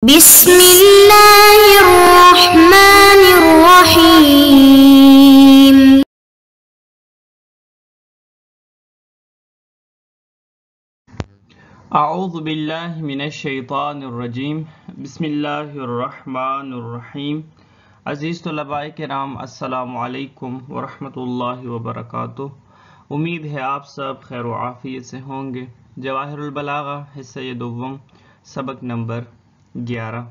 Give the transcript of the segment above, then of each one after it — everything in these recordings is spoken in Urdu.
بسم اللہ الرحمن الرحیم۔ اعوذ باللہ من الشیطان الرجیم، بسم اللہ الرحمن الرحیم۔ عزیز طلباء کرام، السلام علیکم ورحمۃ اللہ وبرکاتہ۔ امید ہے آپ سب خیر و عافیت سے ہوں گے۔ جواہر البلاغہ حصہ دوم، سبق نمبر 11۔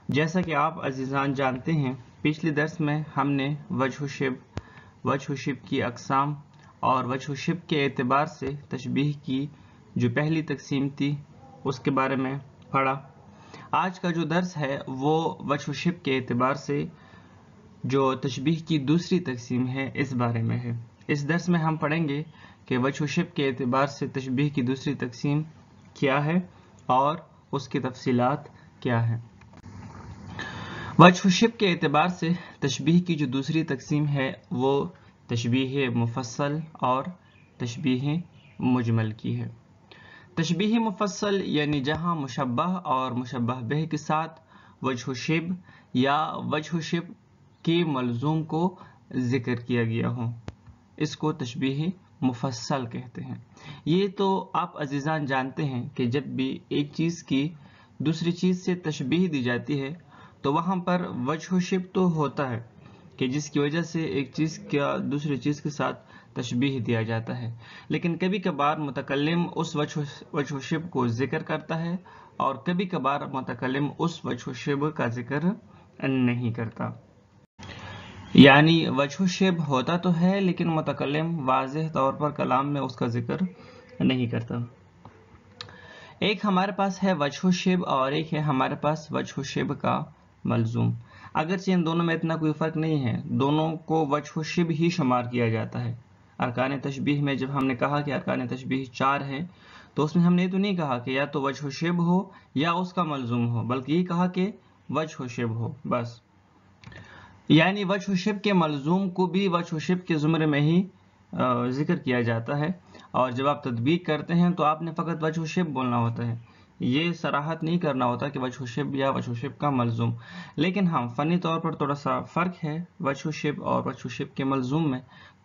جیسا کہ آپ عزیزان جانتے ہیں، پچھلے درس میں ہم نے وجہ و شبہ کی اقسام اور وجہ و شبہ کے اعتبار سے تشبیہ کی جو پہلی تقسیم تھی اس کے بارے میں پڑھا۔ آج کا جو درس ہے وہ وجہ و شبہ کے اعتبار سے جو تشبیہ کی دوسری تقسیم ہے اس بارے میں ہے۔ اس درس میں ہم پڑھیں گے کہ وجہ و شبہ کے اعتبار سے تشبیہ کی دوسری تقسیم کیا ہے اور اس کی تفصیلات کیا ہیں۔ وجہ و شبہ کے اعتبار سے تشبیہ کی جو دوسری تقسیم ہے وہ تشبیہ مفصل اور تشبیہ مجمل کی ہے۔ تشبیہ مفصل یعنی جہاں مشبہ اور مشبہ بہ کے ساتھ وجہ و شبہ یا وجہ و شبہ کے ملزوم کو ذکر کیا گیا ہو، اس کو تشبیہ مفصل کہتے ہیں۔ یہ تو آپ عزیزان جانتے ہیں کہ جب بھی ایک چیز کی دوسری چیز سے تشبیہ دی جاتی ہے تو وہاں پر وجہ و شبہ تو ہوتا ہے کہ جس کی وجہ سے ایک چیز کا دوسری چیز کے ساتھ تشبیہ دیا جاتا ہے، لیکن کبھی کبھار متکلم اس وجہ و شبہ کو ذکر کرتا ہے اور کبھی کبھار متکلم اس وجہ و شبہ کا ذکر نہیں کرتا۔ یعنی وجہ و شبہ ہوتا تو ہے لیکن متکلم واضح طور پر کلام میں اس کا ذکر نہیں کرتا۔ ایک ہمارے پاس ہے وجہ و شبہ اور ایک ہے ہمارے پاس وجہ و شبہ کا ملزوم۔ اگرچہ ان دونوں میں اتنا کوئی فرق نہیں ہے، دونوں کو وجہ و شبہ ہی شمار کیا جاتا ہے۔ ارکان تشبیہ میں جب ہم نے کہا کہ ارکان تشبیہ 4 ہیں تو اس میں ہم نے تو نہیں کہا کہ یا تو وجہ و شبہ ہو یا اس کا ملزوم ہو، بلکہ یہ کہا کہ وجہ و شبہ ہو بس۔ یعنی وجہ و شبہ کے ملزوم کو بھی وجہ و شبہ کے زمرے میں ہی ذکر کیا جاتا ہے، اور جب آپ تطبیق کرتے ہیں تو آپ نے فقط وجہ و شبہ بولنا ہوتا ہے، یہ صراحت نہیں کرنا ہوتا کہ وجہ و شبہ یا وجہ و شبہ کا ملزوم۔ لیکن ہاں فنی طور پر تھوڑا سا فرق ہے وجہ و شبہ اور وجہ و شبہ کے ملزوم میں،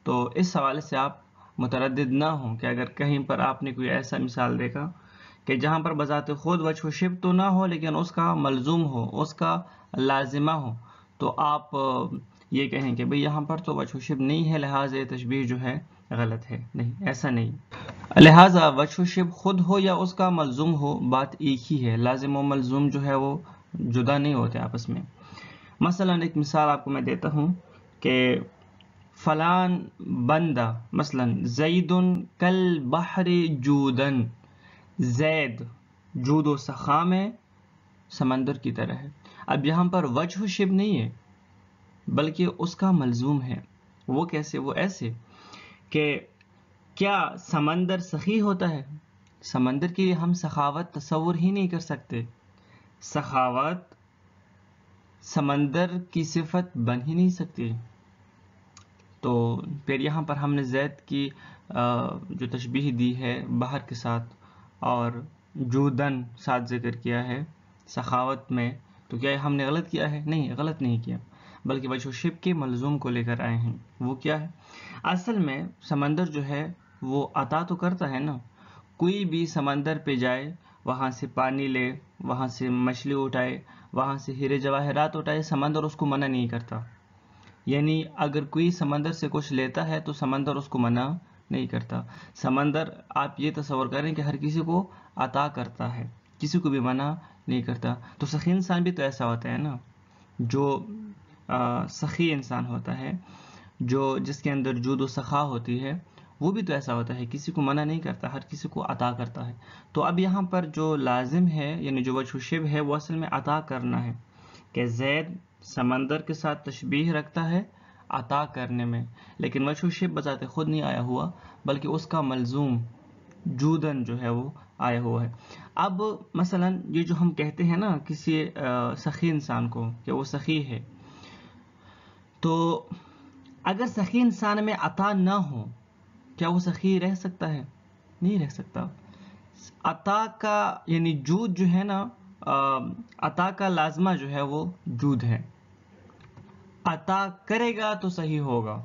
تو اس حوالے سے آپ متردد نہ ہوں کہ اگر کہیں پر آپ نے کوئی ایسا مثال دیکھا کہ جہاں پر بذات خود وجہ و شبہ تو نہ ہو لیکن اس کا ملزوم ہو، اس کا لازمہ ہو، تو آپ یہ کہیں کہ بھئی یہاں پر تو وجہ و شبہ نہیں ہے لہٰذا یہ تشبیہ جو ہے غلط ہے۔ نہیں، ایسا نہیں۔ لہٰذا وجہ و شبہ خود ہو یا اس کا ملزوم ہو، بات ایک ہی ہے، لازم و ملزوم جو ہے وہ جدا نہیں ہوتے آپس میں۔ مثلا ایک مثال آپ کو میں دیتا ہوں کہ فلان بندہ، مثلا زید کل بحر جودن، زید جود و سخا میں سمندر کی طرح ہے۔ اب یہاں پر وجہ و شبہ نہیں ہے بلکہ اس کا ملزوم ہے۔ وہ کیسے؟ وہ ایسے کہ کیا سمندر سخی ہوتا ہے؟ سمندر کے لیے ہم سخاوت تصور ہی نہیں کر سکتے، سخاوت سمندر کی صفت بن ہی نہیں سکتی۔ تو پھر یہاں پر ہم نے زید کی جو تشبیہ دی ہے بحر کے ساتھ اور جودن ساتھ ذکر کیا ہے سخاوت میں، تو کیا ہم نے غلط کیا ہے؟ نہیں، غلط نہیں کیا، بلکہ وجہ و شبہ کے ملزوم کو لے کر آئے ہیں۔ وہ کیا ہے؟ اصل میں سمندر جو ہے وہ عطا تو کرتا ہے نا، کوئی بھی سمندر پہ جائے، وہاں سے پانی لے، وہاں سے مچھلی اٹھائے، وہاں سے ہیرے جواہرات اٹھائے، سمندر اس کو منع نہیں کرتا۔ یعنی اگر کوئی سمندر سے کچھ لیتا ہے تو سمندر اس کو منع نہیں کرتا۔ سمندر آپ یہ تصور کریں کہ ہر کسی کو عطا کرتا ہے، کسی کو بھی منع نہیں کرتا۔ تو سخی انسان بھی تو ایسا ہوتا ہے نا، جو سخی انسان ہوتا ہے، جس کے اندر جود و سخا ہوتی ہے، وہ بھی تو ایسا ہوتا ہے، کسی کو منع نہیں کرتا، ہر کسی کو عطا کرتا ہے۔ تو اب یہاں پر جو لازم ہے یعنی جو وجہ و شبہ ہے وہ اصل میں عطا کرنا ہے، کہ زید سمندر کے ساتھ تشبیہ رکھتا ہے عطا کرنے میں، لیکن وجہ و شبہ بذات خود نہیں آیا ہوا بلکہ اس کا ملزوم جودن جو ہے وہ آیا ہوا ہے۔ اب مثلا یہ جو ہم کہتے ہیں نا کسی سخی انسان کو کہ وہ سخی ہے، تو اگر سخی انسان میں عطا نہ ہو کیا وہ سخی رہ سکتا ہے؟ نہیں رہ سکتا۔ عطا کا یعنی جود جو ہے نا عطا کا لازمہ جو ہے وہ جود ہے. عطا کرے گا تو صحیح ہوگا،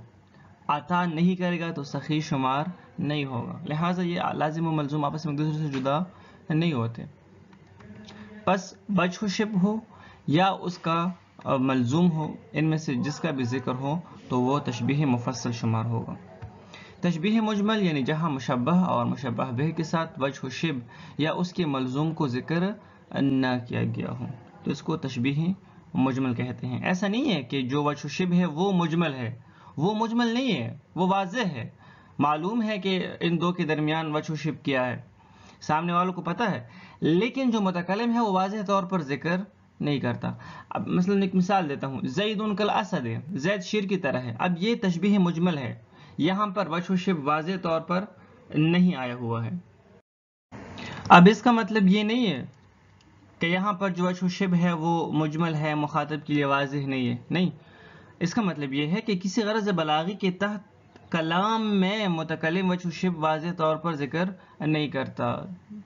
عطا نہیں کرے گا تو صحیح شمار نہیں ہوگا. لہٰذا یہ لازم و ملزوم آپس میں ایک دوسرے سے جدا نہیں ہوتے. پس وجہ شبہ ہو یا اس کا ملزوم ہو، ان میں سے جس کا بھی ذکر ہو تو وہ تشبیہ مفصل شمار ہوگا. تشبیہ مجمل یعنی جہاں مشبہ اور مشبہ بہ کے ساتھ وجہ شبہ یا اس کے ملزوم کو ذکر نہ کیا گیا ہو تو اس کو تشبیہ مجمل کہتے ہیں. ایسا نہیں ہے کہ جو وجہ شبہ ہے وہ مجمل ہے، وہ مجمل نہیں ہے، وہ واضح ہے. معلوم ہے کہ ان دو کے درمیان وجہ شبہ کیا ہے، سامنے والوں کو پتہ ہے، لیکن جو متکلم ہے وہ واضح طور پر ذکر نہیں کرتا. اب مثلا ایک مثال دیتا ہوں، زید کالاسد ہے، زید شیر کی طرح ہے. اب یہ تشبیہ مجمل ہے، یہاں پر وجہ شبہ واضح طور پر نہیں آیا ہوا ہے. اب اس کا مطلب یہ نہیں ہے کہ یہاں پر جو وجہ شبہ ہے وہ مجمل ہے، مخاطب کے لیے واضح نہیں ہے. نہیں، اس کا مطلب یہ ہے کہ کسی غرض بلاغی کے تحت کلام میں متکلم وجہ شبہ واضح طور پر ذکر نہیں کرتا،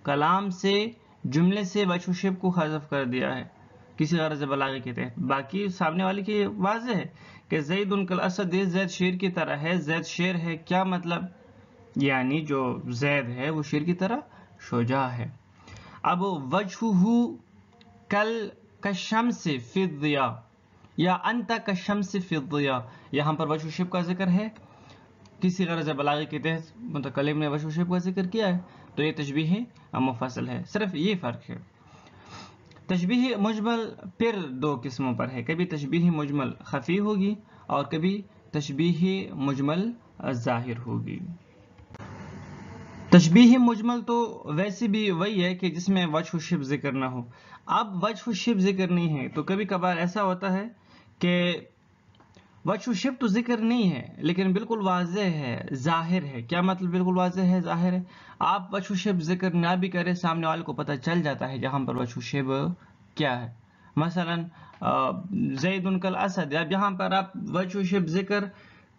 کلام سے، جملے سے وجہ شبہ کو حذف کر دیا ہے کسی غرض بلاغی کے تحت. باقی سامنے والے کے واضح ہے کہ زید کالاسد، زید شیر کی طرح ہے، زید شیر ہے. کیا مطلب؟ یعنی جو زید ہے وہ شیر کی طرح شجاع ہے. اب وجہہ کالشمس فی الضیاء یا انت کالشمس فی الضیاء، یہاں پر وجہ شبہ کا ذکر ہے، کسی غرض بلاغی کے تحت متکلم نے وجہ شبہ کا ذکر کیا ہے تو یہ تشبیہ مفصل ہے. صرف یہ فرق ہے. تشبیہ مجمل پھر دو قسموں پر ہے، کبھی تشبیہ مجمل خفی ہوگی اور کبھی تشبیہ مجمل ظاہر ہوگی. تشبیہ مجمل تو ویسے بھی وہی ہے کہ جس میں وجہ شبہ ذکر نہ ہو. اب وجہ شبہ ذکر نہیں ہے تو کبھی کبھار ایسا ہوتا ہے کہ وجہ شبہ تو ذکر نہیں ہے لیکن بالکل واضح ہے، ظاہر ہے. کیا مطلب بالکل واضح ہے، ظاہر ہے؟ آپ وجہ شبہ ذکر نہ بھی کریں، سامنے والے کو پتہ چل جاتا ہے جہاں پر وجہ شبہ کیا ہے. مثلا زید کالاسد، اب یہاں پر آپ وجہ شبہ ذکر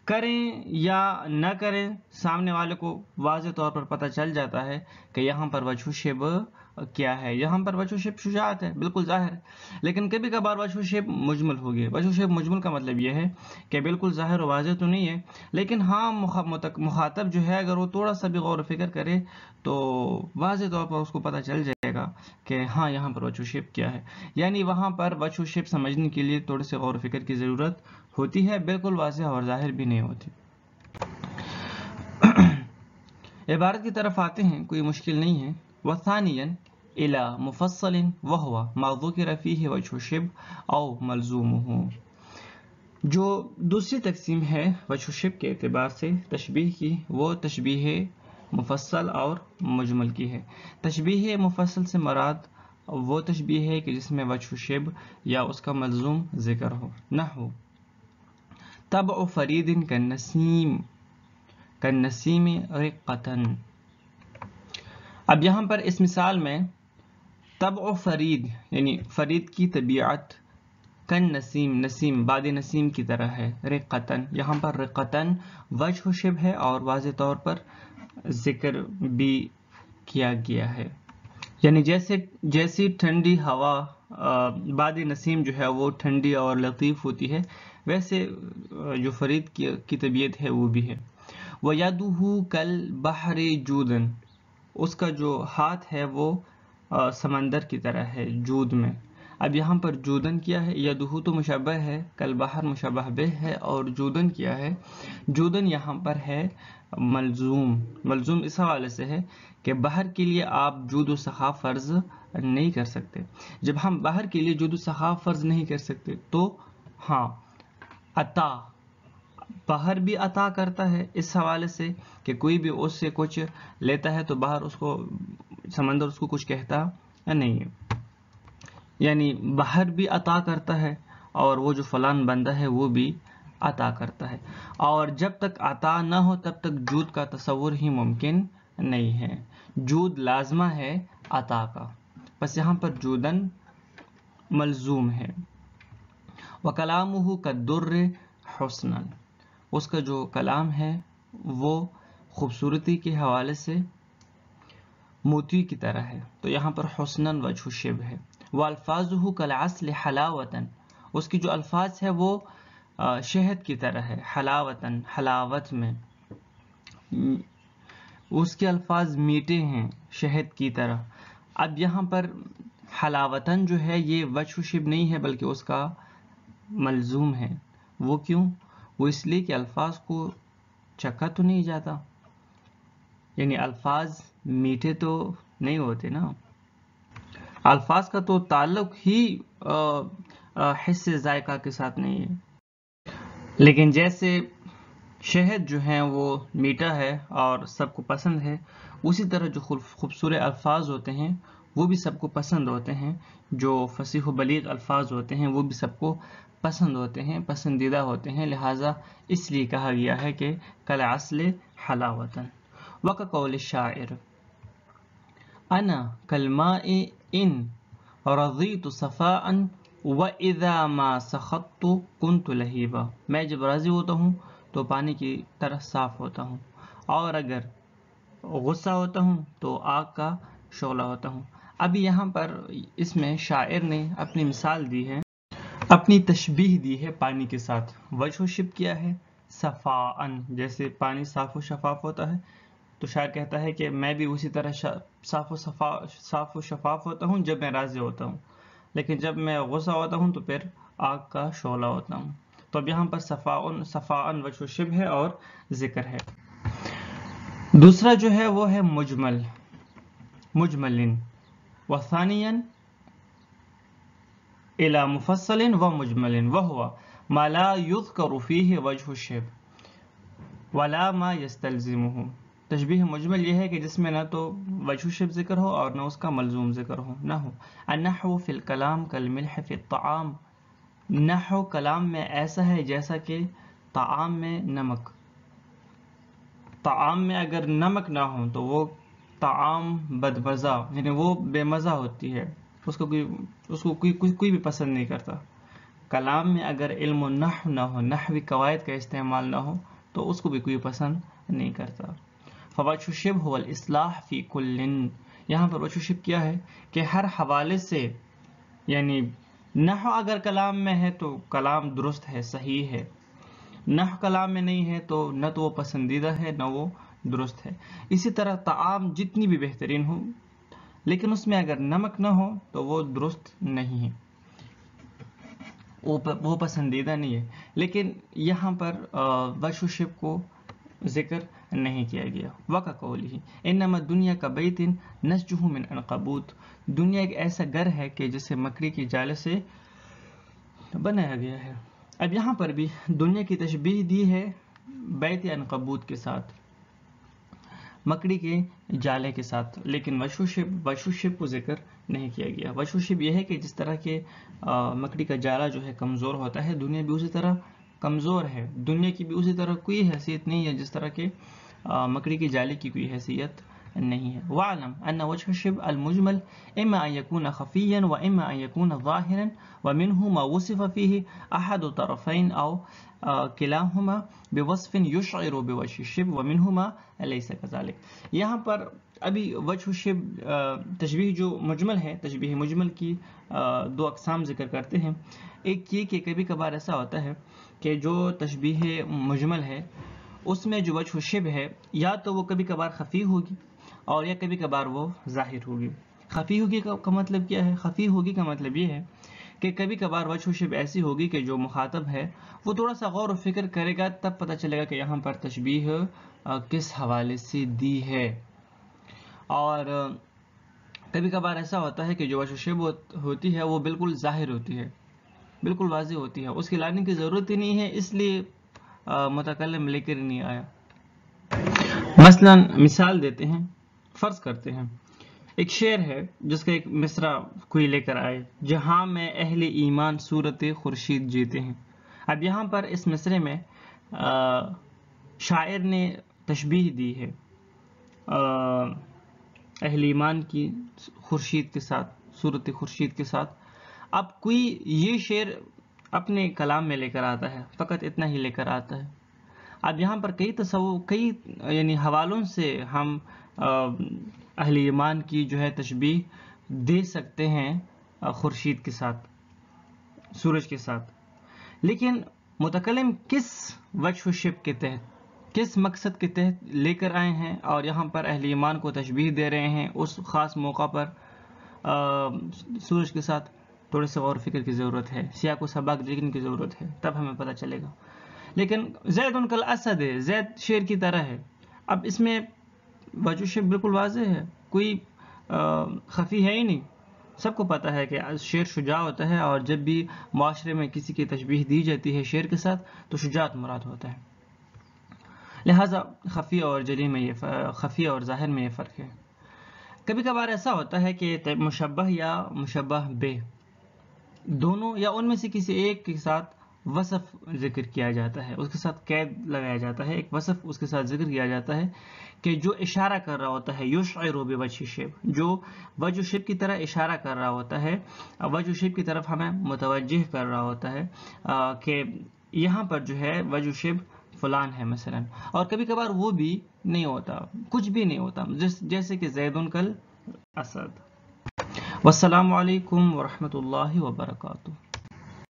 کریں یا نہ کریں، سامنے والے کو واضح طور پر پتہ چل جاتا ہے کہ یہاں پر وجہ شبہ کیا ہے. یہاں پر وجہ شبہ شجاعت ہے، بالکل ظاہر ہے. لیکن کبھی کبھار وجہ شبہ مجمل ہوگی. وجہ شبہ مجمل کا مطلب یہ ہے کہ بالکل ظاہر و واضح تو نہیں ہے، لیکن ہاں مخاطب جو ہے اگر وہ تھوڑا سا بھی غور و فکر کرے تو واضح طور پر اس کو پتہ چل جائے گا کہ ہاں یہاں پر وجہ شبہ کیا ہے. یعنی وہاں پر وجہ شبہ سمجھنے کے لیے تھوڑے سے غور و فکر کی ضرورت ہوتی ہے، بالکل واضح اور ظاہر بھی نہیں ہوتی. عبارت کی طرف آتے ہیں، کوئی مشکل نہیں ہے. وَثَانِيًا إِلَى مُفَصَّلٍ وَهُوَ مَا ذُكِرَ فِيهِ وَجْهُ الشِّبْهِ أَوْ مَلْزُومُهُ. جو دوسری تقسیم ہے وجہ شبہ کے اعتبار سے تشبیہ کی، وہ تشبیہ مفصل اور مجمل کی ہے. تشبیہ مفصل سے مراد وہ تشبیہ ہے کہ جس میں وجہ شبہ یا اس کا ملزوم ذکر ہو. نحو طبع فرید کالنسیم رقتاً. اب یہاں پر اس مثال میں طبع فرید یعنی فرید کی طبیعت، کالنسیم، نسیم باد نسیم کی طرح ہے، رقتاً یہاں پر رقتاً وجہ شبہ ہے اور واضح طور پر ذکر بھی کیا گیا ہے. یعنی جیسی ٹھنڈی ہوا باد نسیم جو ہے وہ ٹھنڈی اور لطیف ہوتی ہے، ویسے جو فرید کی طبیعت ہے وہ بھی ہے. وَيَدُهُ كَالْبَحْرِ جُودًا، اس کا جو ہاتھ ہے وہ سمندر کی طرح ہے جود میں. اب یہاں پر جودن کیا ہے؟ یدہ تو مشبہ ہے، کالبحر مشبہ بہ ہے، اور جودن کیا ہے؟ جودن یہاں پر ہے ملزوم. ملزوم اس حوالے سے ہے کہ بحر کے لیے آپ جود و سخا فرض نہیں کر سکتے. جب ہم بحر کے لیے جود و سخا فرض نہیں کر سکتے تو ہاں عطا، بحر بھی عطا کرتا ہے اس حوالے سے کہ کوئی بھی اس سے کچھ لیتا ہے تو باہر اس کو، سمندر اس کو کچھ کہتا نہیں ہے. یعنی بحر بھی عطا کرتا ہے اور وہ جو فلان بندہ ہے وہ بھی عطا کرتا ہے، اور جب تک عطا نہ ہو تب تک جود کا تصور ہی ممکن نہیں ہے. جود لازمہ ہے عطا کا، بس یہاں پر جودن ملزوم ہے. وَكَلَامُهُ كَالدُّرِّ حُسْنًا، اس کا جو کلام ہے وہ خوبصورتی کے حوالے سے موتی کی طرح ہے، تو یہاں پر حسناً وجہ شبہ ہے. والفاظہ کالعسل حلاوتن، اس کی جو الفاظ ہے وہ شہد کی طرح ہے، حلاوتن حلاوت میں، اس کے الفاظ میٹھے ہیں شہد کی طرح۔ اب یہاں پر حلاوتن جو ہے یہ وجہ شبہ نہیں ہے بلکہ اس کا ملزوم ہے۔ وہ کیوں؟ وہ اس لیے کہ الفاظ کو چکھا تو نہیں جاتا، یعنی الفاظ میٹھے تو نہیں ہوتے نا، الفاظ کا تو تعلق ہی حس ذائقہ کے ساتھ نہیں ہے۔ لیکن جیسے شہد جو ہے وہ میٹھا ہے اور سب کو پسند ہے، اسی طرح جو خوبصورت الفاظ ہوتے ہیں وہ بھی سب کو پسند ہوتے ہیں، جو فصیح و بلیغ الفاظ ہوتے ہیں وہ بھی سب کو پسند ہوتے ہیں، پسندیدہ ہوتے ہیں، لہٰذا اس لیے کہا گیا ہے کہ کالعسل حلاوتن۔ وکقول الشاعر انا کالماء ان رضیت صفاء واذا ما سخطت كنت لہیبا، میں جب راضی ہوتا ہوں تو پانی کی طرح صاف ہوتا ہوں، اور اگر غصہ ہوتا ہوں تو آگ کا شعلہ ہوتا ہوں۔ ابھی یہاں پر اس میں شاعر نے اپنی مثال دی ہے، اپنی تشبیہ دی ہے پانی کے ساتھ۔ وجہ و شبہ کیا ہے؟ صفاءً، جیسے پانی صاف و شفاف ہوتا ہے تو شاعر کہتا ہے کہ میں بھی اسی طرح صاف و شفاف ہوتا ہوں جب میں راضی ہوتا ہوں، لیکن جب میں غصہ ہوتا ہوں تو پھر آگ کا شعلہ ہوتا ہوں۔ تو اب یہاں پر صفاءً وجہ و شبہ ہے اور ذکر ہے۔ دوسرا جو ہے وہ ہے مجمل، مجملن، وثانیاً الى مفصل ومجمل وهو ما لا يذكر فيه وجه الشبه ولا ما يستلزمه۔ تشبیہ مجمل یہ ہے کہ جس میں نہ تو وجہ الشبہ ذکر ہو اور نہ اس کا ملزوم ذکر ہو، نہ ہو۔ النحو فی الکلام کالملح فی الطعام، نحو کلام میں ایسا ہے جیسا کہ طعام میں نمک، طعام میں اگر نمک نہ ہو تو وہ طعام بدمزہ، یعنی وہ بے مزہ ہوتی ہے، اس کو کوئی بھی پسند نہیں کرتا۔ کلام میں اگر علم النحو نہ ہو، نحوی قواعد کا استعمال نہ ہو تو اس کو بھی کوئی پسند نہیں کرتا۔ فوجہ الشبہ هو الاصلاح فی کل، یہاں پر وجہ الشبہ کیا ہے کہ ہر حوالے سے، یعنی نحو اگر کلام میں ہے تو کلام درست ہے، صحیح ہے، نحو کلام میں نہیں ہے تو نہ تو وہ پسندیدہ ہے نہ وہ درست ہے۔ اسی طرح طعام جتنی بھی بہترین ہو لیکن اس میں اگر نمک نہ ہو تو وہ درست نہیں ہے، وہ پسندیدہ نہیں ہے۔ لیکن یہاں پر وجہ الشبہ کو ذکر نہیں کیا گیا۔ وکقولہ انما الدنیا کبیت نسجہ من عنقبوت، دنیا ایک ایسا گھر ہے کہ جسے مکڑی کی جالے سے بنایا گیا ہے۔ اب یہاں پر بھی دنیا کی تشبیہ دی ہے بیت عنقبوت کے ساتھ، مکڑی کے جالے کے ساتھ، لیکن وجہ الشبہ کو ذکر نہیں کیا گیا۔ وجہ الشبہ یہ ہے کہ جس طرح کے مکڑی کا جالہ جو ہے کمزور ہوتا ہے، دنیا بھی اسی طرح کمزور ہے، دنیا کی بھی اسی طرح کوئی حیثیت نہیں ہے جس طرح کے مکڑی کے جالے کی کوئی حیثیت نہیں ہے۔ وَاعْلَمْ أَنَّ وَجْهَ الشِّبْهِ الْمُجْمَلِ إِمَّا أَن يَكُونَ خَفِيًّا وَإِمَّا أَن يَكُونَ ظَاهِرًا وَمِنْهُ مَا وُصِفَ فِيهِ أَحَدُ طَرَفَيْنِ أَوْ كِلَاهُمَا بِوَصْفٍ يُشْعِرُ بِوَجْهِ الشِّبْهِ وَمِنْهُ لَيْسَ كَذَلِكَ۔ یہاں پر ابھی وجہ الشبہ تشبیہ جو مجمل ہے، تشبیہ مجمل کی دو اقسام ذکر کرتے ہیں۔ ایک یہ کہ کبھی کبھار ایسا ہوتا ہے کہ جو تشبیہ مجمل ہے اس میں جو وجہ الشبہ ہے یا تو وہ کبھی کبھار خفی ہوگی اور یا کبھی کبھار وہ ظاہر ہوگی۔ خفی ہوگی کا مطلب کیا ہے؟ خفی ہوگی کا مطلب یہ ہے کہ کبھی کبھار وجہ الشبہ ایسی ہوگی کہ جو مخاطب ہے وہ تھوڑا سا غور و فکر کرے گا تب پتہ چلے گا کہ یہاں پر تشبیہ کس حوالے سے دی ہے۔ اور کبھی کبھار ایسا ہوتا ہے کہ جو وجہ الشبہ ہوتی ہے وہ بالکل ظاہر ہوتی ہے، بالکل واضح ہوتی ہے، اس کی لانے کی ضرورت ہی نہیں ہے، اس لیے متکلم لے کر نہیں آیا۔ مثلا مثال دیتے ہیں، فرض کرتے ہیں ایک شعر ہے جس کا ایک مصرع کوئی لے کر آئے، جہاں میں اہل ایمان صورت خورشید جیتے ہیں۔ اب یہاں پر اس مصرع میں شاعر نے تشبیہ دی ہے اہل ایمان کی خورشید کے ساتھ، صورت خورشید کے ساتھ۔ اب کوئی یہ شعر اپنے کلام میں لے کر آتا ہے، فقط اتنا ہی لے کر آتا ہے۔ اب یہاں پر کئی یعنی حوالوں سے ہم اہل ایمان کی جو ہے تشبیہ دے سکتے ہیں خورشید کے ساتھ، سورج کے ساتھ. لیکن متکلم کس وجہ شبہ کے تحت، کس مقصد کے تحت لے کر آئے ہیں اور یہاں پر اہل ایمان کو تشبیہ دے رہے ہیں اس خاص موقع پر سورج کے ساتھ، تھوڑے سے غور و فکر کی ضرورت ہے، سیاق و سباق دیکھنے کی ضرورت ہے، تب ہمیں پتہ چلے گا. لیکن زید کل اسد ہے، زید شیر کی طرح ہے. اب اس میں وجہ شبہ بالکل واضح ہے، کوئی خفی ہے ہی نہیں. سب کو پتہ ہے کہ شیر شجاع ہوتا ہے، اور جب بھی معاشرے میں کسی کی تشبیہ دی جاتی ہے شیر کے ساتھ تو شجاعت مراد ہوتا ہے. لہٰذا خفی اور جلی میں خفی اور ظاہر میں یہ فرق ہے. کبھی کبھار ایسا ہوتا ہے کہ مشبہ یا مشبہ بے دونوں یا ان میں سے کسی ایک کے ساتھ وصف ذکر کیا جاتا ہے، اس کے ساتھ قید لگایا جاتا ہے، ایک وصف اس کے ساتھ ذکر کیا جاتا ہے کہ جو اشارہ کر رہا ہوتا ہے، یشعر بوجہ شبہ، جو وجہ شبہ کی طرح اشارہ کر رہا ہوتا ہے، وجہ شبہ کی طرف ہمیں متوجہ کر رہا ہوتا ہے کہ یہاں پر جو ہے وجہ شبہ فلان ہے مثلا. اور کبھی کبھار وہ بھی نہیں ہوتا، کچھ بھی نہیں ہوتا، جیسے کہ زید کل اسد. والسلام علیکم ورحمۃ اللہ وبرکاتہ.